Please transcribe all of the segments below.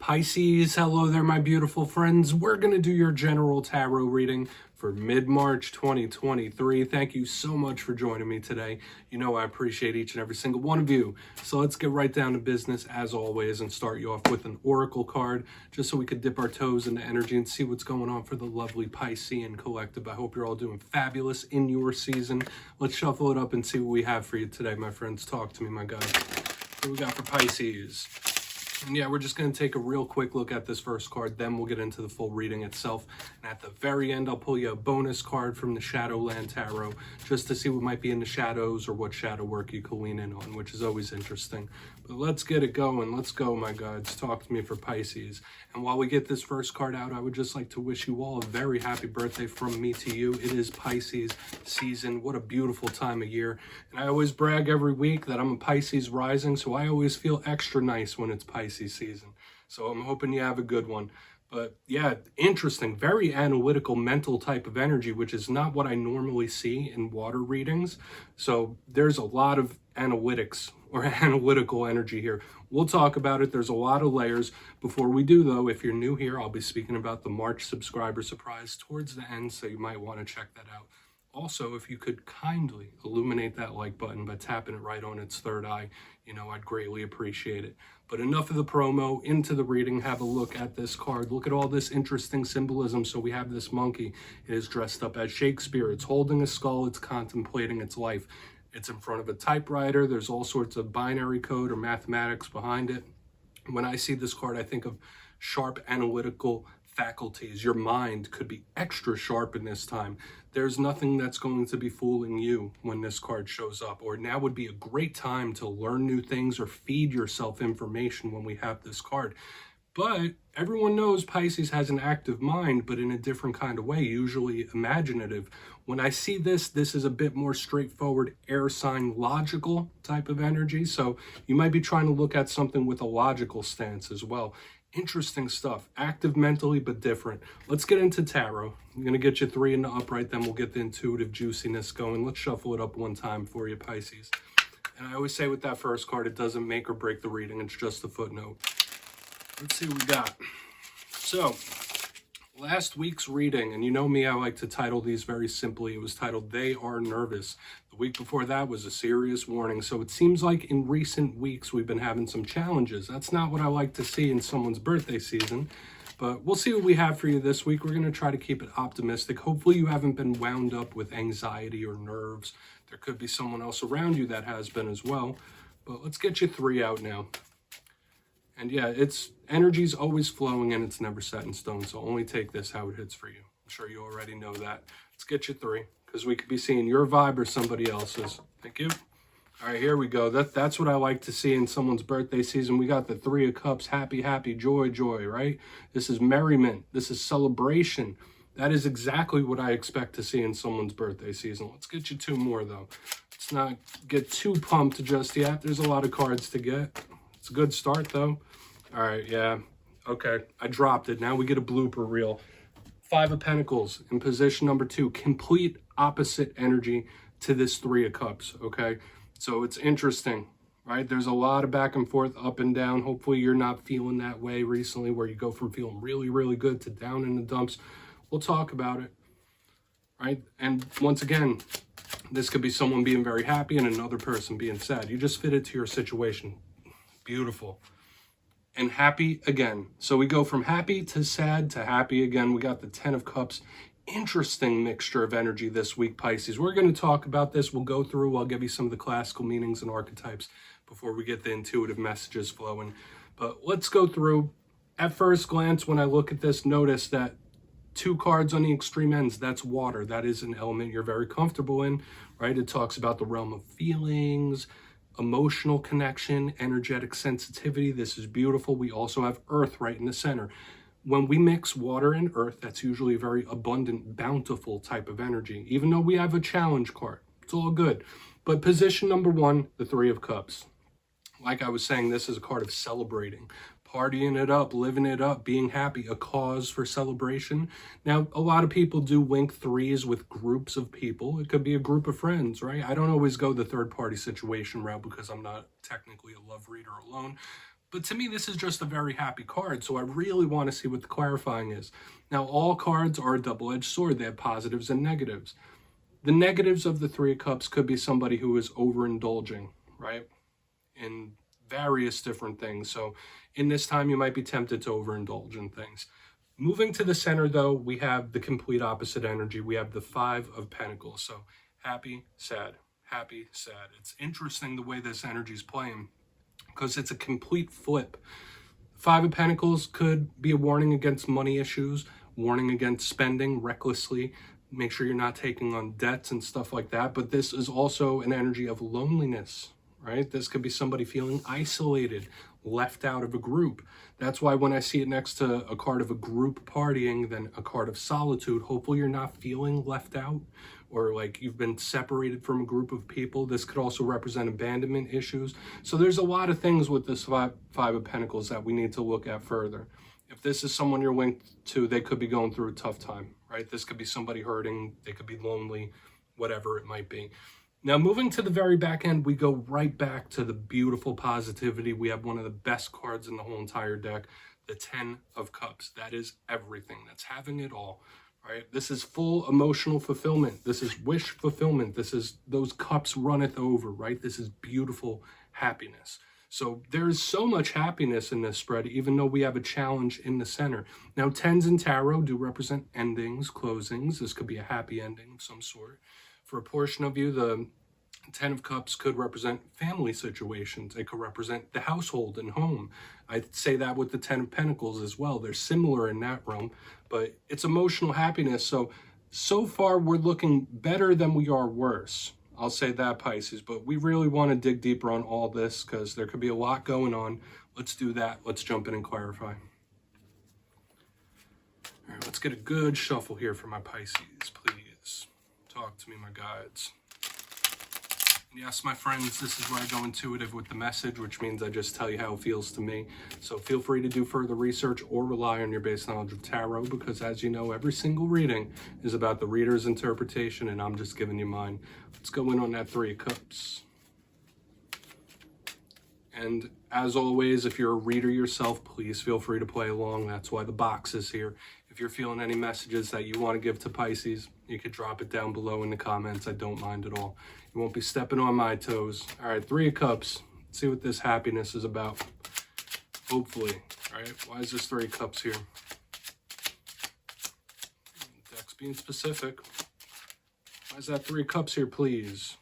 Pisces, hello there, my beautiful friends. We're going to do your general tarot reading for mid-March 2023. Thank you so much for joining me today. You know I appreciate each and every single one of you. So let's get right down to business as always and start you off with an oracle card just so we could dip our toes into energy and see what's going on for the lovely Piscean collective. I hope you're all doing fabulous in your season. Let's shuffle it up and see what we have for you today, my friends. Talk to me, my guys. What do we got for Pisces? And yeah, we're just going to take a real quick look at this first card, then we'll get into the full reading itself. And at the very end, I'll pull you a bonus card from the Shadowland Tarot, just to see what might be in the shadows or what shadow work you can lean in on, which is always interesting. But let's get it going. Let's go, my gods. Talk to me for Pisces. And while we get this first card out, I would just like to wish you all a very happy birthday from me to you. It is Pisces season. What a beautiful time of year. And I always brag every week that I'm a Pisces rising, so I always feel extra nice when it's Pisces season. So I'm hoping you have a good one. But yeah, interesting, very analytical, mental type of energy, which is not what I normally see in water readings. So there's a lot of analytics or analytical energy here. We'll talk about it. There's a lot of layers. Before we do, though, if you're new here, I'll be speaking about the March subscriber surprise towards the end, so you might want to check that out. Also, if you could kindly illuminate that like button by tapping it right on its third eye, you know, I'd greatly appreciate it. But enough of the promo, into the reading. Have a look at this card. Look at all this interesting symbolism. So we have this monkey. It is dressed up as Shakespeare. It's holding a skull. It's contemplating its life. It's in front of a typewriter. There's all sorts of binary code or mathematics behind it. When I see this card, I think of sharp analytical faculties. Your mind could be extra sharp in this time. There's nothing that's going to be fooling you when this card shows up, or now would be a great time to learn new things or feed yourself information when we have this card. But everyone knows Pisces has an active mind, but in a different kind of way, usually imaginative. When I see this, this is a bit more straightforward, air sign, logical type of energy. So you might be trying to look at something with a logical stance as well. Interesting stuff. Active mentally, but different. Let's get into tarot. I'm going to get you 3 in the upright, then we'll get the intuitive juiciness going. Let's shuffle it up one time for you, Pisces. And I always say with that first card, it doesn't make or break the reading. It's just a footnote. Let's see what we got. So, last week's reading, and you know me, I like to title these very simply. It was titled, They Are Nervous. The week before that was a serious warning. So it seems like in recent weeks we've been having some challenges. That's not what I like to see in someone's birthday season. But we'll see what we have for you this week. We're going to try to keep it optimistic. Hopefully you haven't been wound up with anxiety or nerves. There could be someone else around you that has been as well. But let's get you 3 out now. And yeah, energy's always flowing and it's never set in stone. So only take this how it hits for you. I'm sure you already know that. Let's get you 3, because we could be seeing your vibe or somebody else's. Thank you. All right, here we go. That's what I like to see in someone's birthday season. We got the 3 of Cups, happy, happy, joy, joy, right? This is merriment. This is celebration. That is exactly what I expect to see in someone's birthday season. Let's get you 2 more, though. Let's not get too pumped just yet. There's a lot of cards to get. It's a good start, though. All right, yeah. Okay, I dropped it. Now we get a blooper reel. 5 of Pentacles in position number 2. Complete opposite energy to this 3 of Cups, okay? So it's interesting, right? There's a lot of back and forth, up and down. Hopefully you're not feeling that way recently, where you go from feeling really, really good to down in the dumps. We'll talk about it, right? And once again, this could be someone being very happy and another person being sad. You just fit it to your situation. Beautiful. And happy again. So we go from happy to sad to happy again. We got the 10 of Cups. Interesting mixture of energy this week, Pisces. We're going to talk about this. We'll go through. I'll give you some of the classical meanings and archetypes before we get the intuitive messages flowing. But let's go through. At first glance, when I look at this, notice that 2 cards on the extreme ends, that's water. That is an element you're very comfortable in, right? It talks about the realm of feelings, emotional connection, energetic sensitivity. This is beautiful. We also have earth right in the center. When we mix water and earth, that's usually a very abundant, bountiful type of energy, even though we have a challenge card. It's all good. But position number 1, the 3 of Cups. Like I was saying, this is a card of celebrating, partying it up, living it up, being happy, a cause for celebration. Now, a lot of people do link 3s with groups of people. It could be a group of friends, right? I don't always go the third party situation route because I'm not technically a love reader alone. But to me, this is just a very happy card, so I really want to see what the clarifying is. Now, all cards are a double-edged sword. They have positives and negatives. The negatives of the Three of Cups could be somebody who is overindulging, right, in various different things. So in this time, you might be tempted to overindulge in things. Moving to the center, though, we have the complete opposite energy. We have the Five of Pentacles. So happy, sad, happy, sad. It's interesting the way this energy is playing because it's a complete flip. Five of Pentacles could be a warning against money issues, warning against spending recklessly. Make sure you're not taking on debts and stuff like that. But this is also an energy of loneliness, right? This could be somebody feeling isolated, left out of a group. That's why when I see it next to a card of a group partying, then a card of solitude, hopefully you're not feeling left out or like you've been separated from a group of people. This could also represent abandonment issues. So there's a lot of things with this Five of Pentacles that we need to look at further. If this is someone you're linked to, they could be going through a tough time, right? This could be somebody hurting, they could be lonely, whatever it might be. Now, moving to the very back end, we go right back to the beautiful positivity. We have one of the best cards in the whole entire deck, the 10 of Cups. That is everything. That's having it all, right? This is full emotional fulfillment. This is wish fulfillment. This is those cups runneth over, right? This is beautiful happiness. So there is so much happiness in this spread, even though we have a challenge in the center. Now, 10s in tarot do represent endings, closings. This could be a happy ending of some sort. For a portion of you, the 10 of Cups could represent family situations. It could represent the household and home. I'd say that with the 10 of Pentacles as well. They're similar in that realm, but it's emotional happiness. So far, we're looking better than we are worse. I'll say that, Pisces, but we really want to dig deeper on all this because there could be a lot going on. Let's do that. Let's jump in and clarify. All right, let's get a good shuffle here for my Pisces, please. Talk to me, my guides. Yes, my friends, this is where I go intuitive with the message, which means I just tell you how it feels to me. So feel free to do further research or rely on your base knowledge of tarot because, as you know, every single reading is about the reader's interpretation, and I'm just giving you mine. Let's go in on that Three of Cups. And as always, if you're a reader yourself, please feel free to play along. That's why the box is here. If you're feeling any messages that you want to give to Pisces, you could drop it down below in the comments. I don't mind at all. You won't be stepping on my toes. All right, Three of Cups. Let's see what this happiness is about. Hopefully, all right? Why is this Three of Cups here? Deck's being specific. Why is that Three of Cups here, please?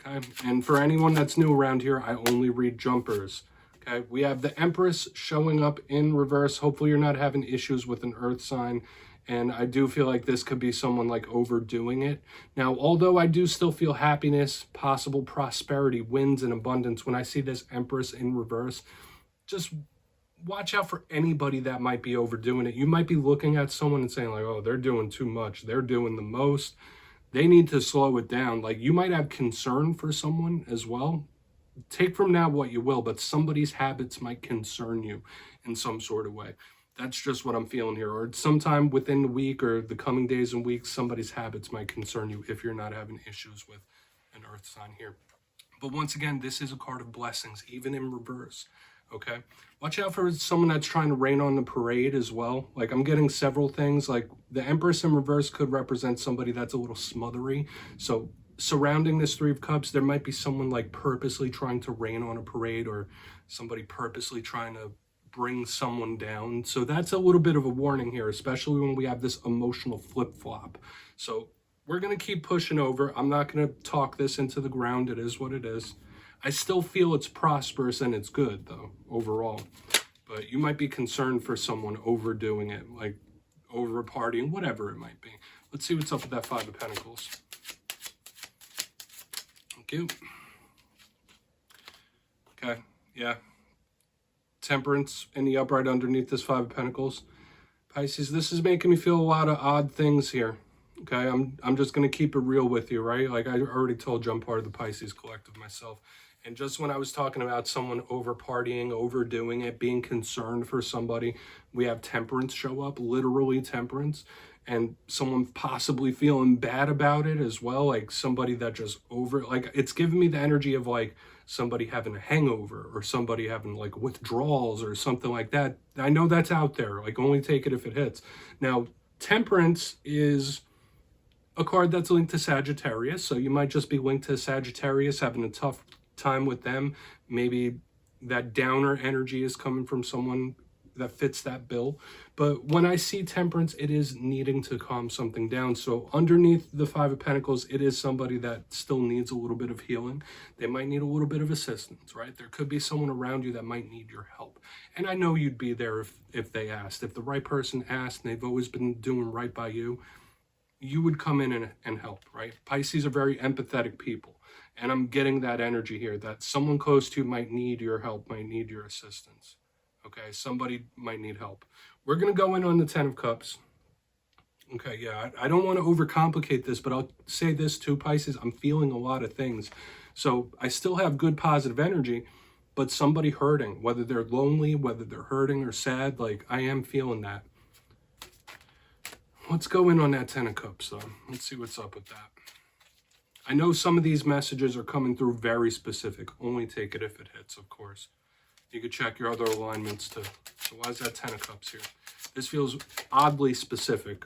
Okay, and for anyone that's new around here, I only read jumpers. Okay, we have the Empress showing up in reverse. Hopefully you're not having issues with an earth sign. And I do feel like this could be someone like overdoing it. Now, although I do still feel happiness, possible prosperity, wins, and abundance, when I see this Empress in reverse, just watch out for anybody that might be overdoing it. You might be looking at someone and saying like, oh, they're doing too much. They're doing the most. They need to slow it down. Like, you might have concern for someone as well. Take from now what you will, but somebody's habits might concern you in some sort of way. That's just what I'm feeling here. Or sometime within the week or the coming days and weeks, somebody's habits might concern you if you're not having issues with an earth sign here. But once again, this is a card of blessings, even in reverse, okay? Watch out for someone that's trying to rain on the parade as well. Like, I'm getting several things. Like, the Empress in reverse could represent somebody that's a little smothery. So surrounding this Three of Cups, there might be someone like purposely trying to rain on a parade or somebody purposely trying to bring someone down. So that's a little bit of a warning here, especially when we have this emotional flip-flop. So we're going to keep pushing over. I'm not going to talk this into the ground. It is what it is. I still feel it's prosperous and it's good, though, overall. But you might be concerned for someone overdoing it, like over partying, whatever it might be. Let's see what's up with that Five of Pentacles. Thank you. Okay, yeah. Temperance in the upright underneath this Five of Pentacles. Pisces, this is making me feel a lot of odd things here. Okay, I'm just going to keep it real with you, right? Like I already told you, I'm part of the Pisces collective myself. And just when I was talking about someone over partying, overdoing it, being concerned for somebody, we have temperance show up, literally temperance, and someone possibly feeling bad about it as well. Like somebody that just like, it's giving me the energy of like somebody having a hangover or somebody having like withdrawals or something like that. I know that's out there. Like, only take it if it hits. Now, Temperance is a card that's linked to Sagittarius, so you might just be linked to Sagittarius, having a tough time with them. Maybe that downer energy is coming from someone that fits that bill. But when I see Temperance, it is needing to calm something down. So underneath the Five of Pentacles, it is somebody that still needs a little bit of healing. They might need a little bit of assistance, right? There could be someone around you that might need your help. And I know you'd be there if they asked. If the right person asked and they've always been doing right by you, you would come in and help, right? Pisces are very empathetic people. And I'm getting that energy here, that someone close to you might need your help, might need your assistance. Okay, somebody might need help. We're going to go in on the Ten of Cups. Okay, yeah, I don't want to overcomplicate this, but I'll say this too, Pisces. I'm feeling a lot of things. So I still have good positive energy, but somebody hurting, whether they're lonely, whether they're hurting or sad, like I am feeling that. Let's go in on that Ten of Cups, though. Let's see what's up with that. I know some of these messages are coming through very specific. Only take it if it hits, of course. You could check your other alignments too. So why is that Ten of Cups here? This feels oddly specific,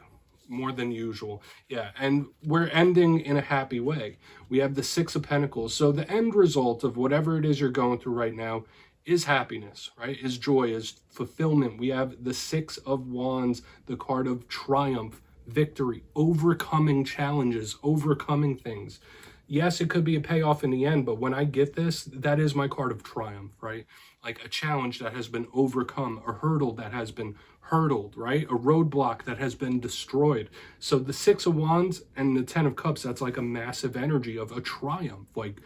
more than usual. Yeah, and we're ending in a happy way. We have the Six of Pentacles. So the end result of whatever it is you're going through right now is happiness, right? Is joy, is fulfillment. We have the Six of Wands, the card of triumph, victory, overcoming challenges, overcoming things. Yes, it could be a payoff in the end, but when I get this, that is my card of triumph, right? Like a challenge that has been overcome, a hurdle that has been hurdled, right? A roadblock that has been destroyed. So the Six of Wands and the Ten of Cups, that's like a massive energy of a triumph, like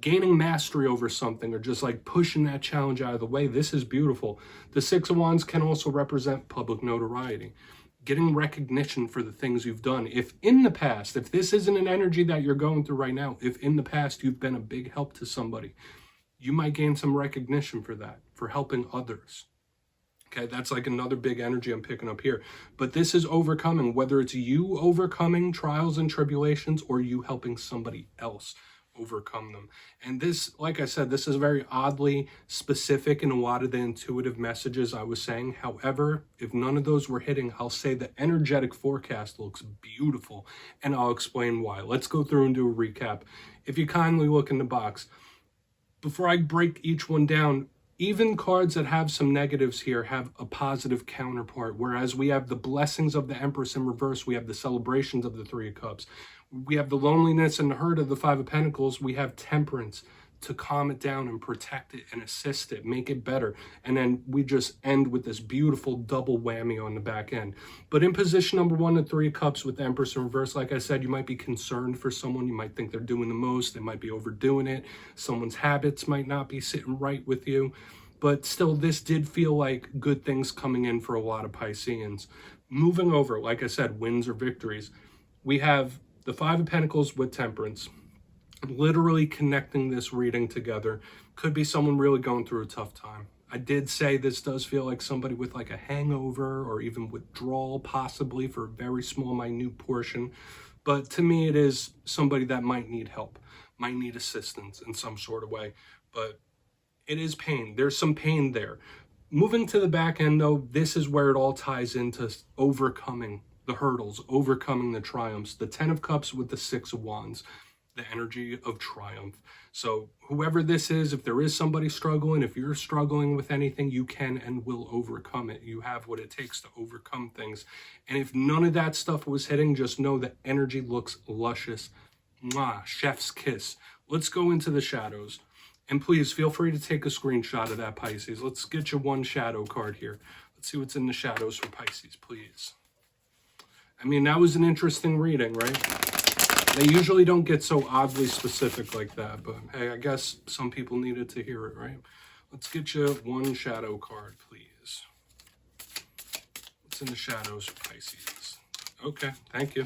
gaining mastery over something or just like pushing that challenge out of the way. This is beautiful. The Six of Wands can also represent public notoriety, getting recognition for the things you've done. If in the past, if this isn't an energy that you're going through right now, if in the past you've been a big help to somebody, you might gain some recognition for that, for helping others. Okay, that's like another big energy I'm picking up here. But this is overcoming, whether it's you overcoming trials and tribulations or you helping somebody else overcome them. And this, like I said, this is very oddly specific in a lot of the intuitive messages I was saying. However, if none of those were hitting, I'll say the energetic forecast looks beautiful, and I'll explain why. Let's go through and do a recap. If you kindly look in the box, before I break each one down, even cards that have some negatives here have a positive counterpart, whereas we have the blessings of the Empress in reverse, we have the celebrations of the Three of Cups, we have the loneliness and the hurt of the Five of Pentacles, we have Temperance to calm it down and protect it and assist it, make it better. And then we just end with this beautiful double whammy on the back end. But in position number one, the Three of Cups with the Empress in reverse, like I said, you might be concerned for someone. You might think they're doing the most. They might be overdoing it. Someone's habits might not be sitting right with you. But still, this did feel like good things coming in for a lot of Pisceans. Moving over, like I said, wins or victories. We have the Five of Pentacles with Temperance. Literally connecting this reading together. Could be someone really going through a tough time. I did say this does feel like somebody with like a hangover or even withdrawal, possibly for a very small, minute portion. But to me, it is somebody that might need help, might need assistance in some sort of way. But it is pain. There's some pain there. Moving to the back end, though, this is where it all ties into overcoming the hurdles, overcoming the triumphs. The Ten of Cups with the Six of Wands. The energy of triumph. So whoever this is, if there is somebody struggling, if you're struggling with anything, you can and will overcome it. You have what it takes to overcome things. And if none of that stuff was hitting, just know the energy looks luscious. Mwah, chef's kiss. Let's go into the shadows. And please feel free to take a screenshot of that, Pisces. Let's get you one shadow card here. Let's see what's in the shadows for Pisces, please. I mean, that was an interesting reading, right? They usually don't get so oddly specific like that, but hey, I guess some people needed to hear it, right? Let's get you one shadow card, please. What's in the shadows for Pisces? Okay, thank you.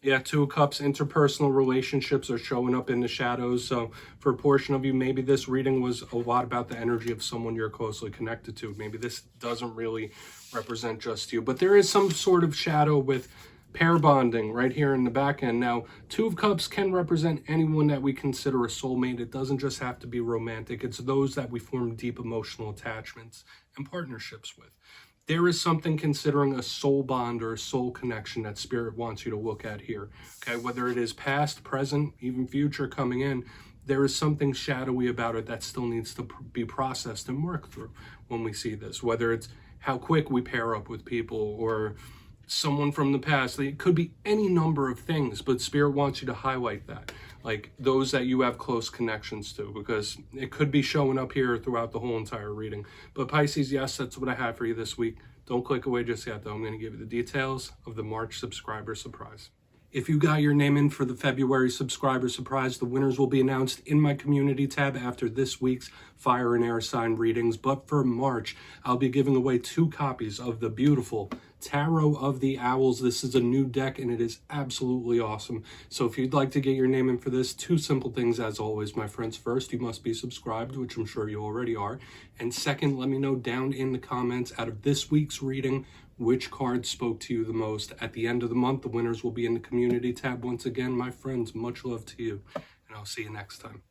Yeah, Two of Cups, interpersonal relationships are showing up in the shadows. So for a portion of you, maybe this reading was a lot about the energy of someone you're closely connected to. Maybe this doesn't really represent just you, but there is some sort of shadow with Pair bonding right here in the back end. Now, Two of Cups can represent anyone that we consider a soulmate. It doesn't just have to be romantic. It's those that we form deep emotional attachments and partnerships with. There is something considering a soul bond or a soul connection that Spirit wants you to look at here. Okay, whether it is past, present, even future coming in, there is something shadowy about it that still needs to be processed and worked through when we see this. Whether it's how quick we pair up with people or someone from the past. It could be any number of things, but Spirit wants you to highlight that. Like those that you have close connections to, because it could be showing up here throughout the whole entire reading. But Pisces, yes, that's what I have for you this week. Don't click away just yet, though. I'm going to give you the details of the March subscriber surprise. If you got your name in for the February subscriber surprise, the winners will be announced in my community tab after this week's fire and air sign readings. But for March, I'll be giving away 2 copies of the beautiful Tarot of the Owls. This is a new deck and it is absolutely awesome. So if you'd like to get your name in for this, 2 simple things as always, my friends. First, you must be subscribed, which I'm sure you already are. And second, let me know down in the comments out of this week's reading, which card spoke to you the most. At the end of the month, the winners will be in the community tab. Once again, my friends, much love to you, and I'll see you next time.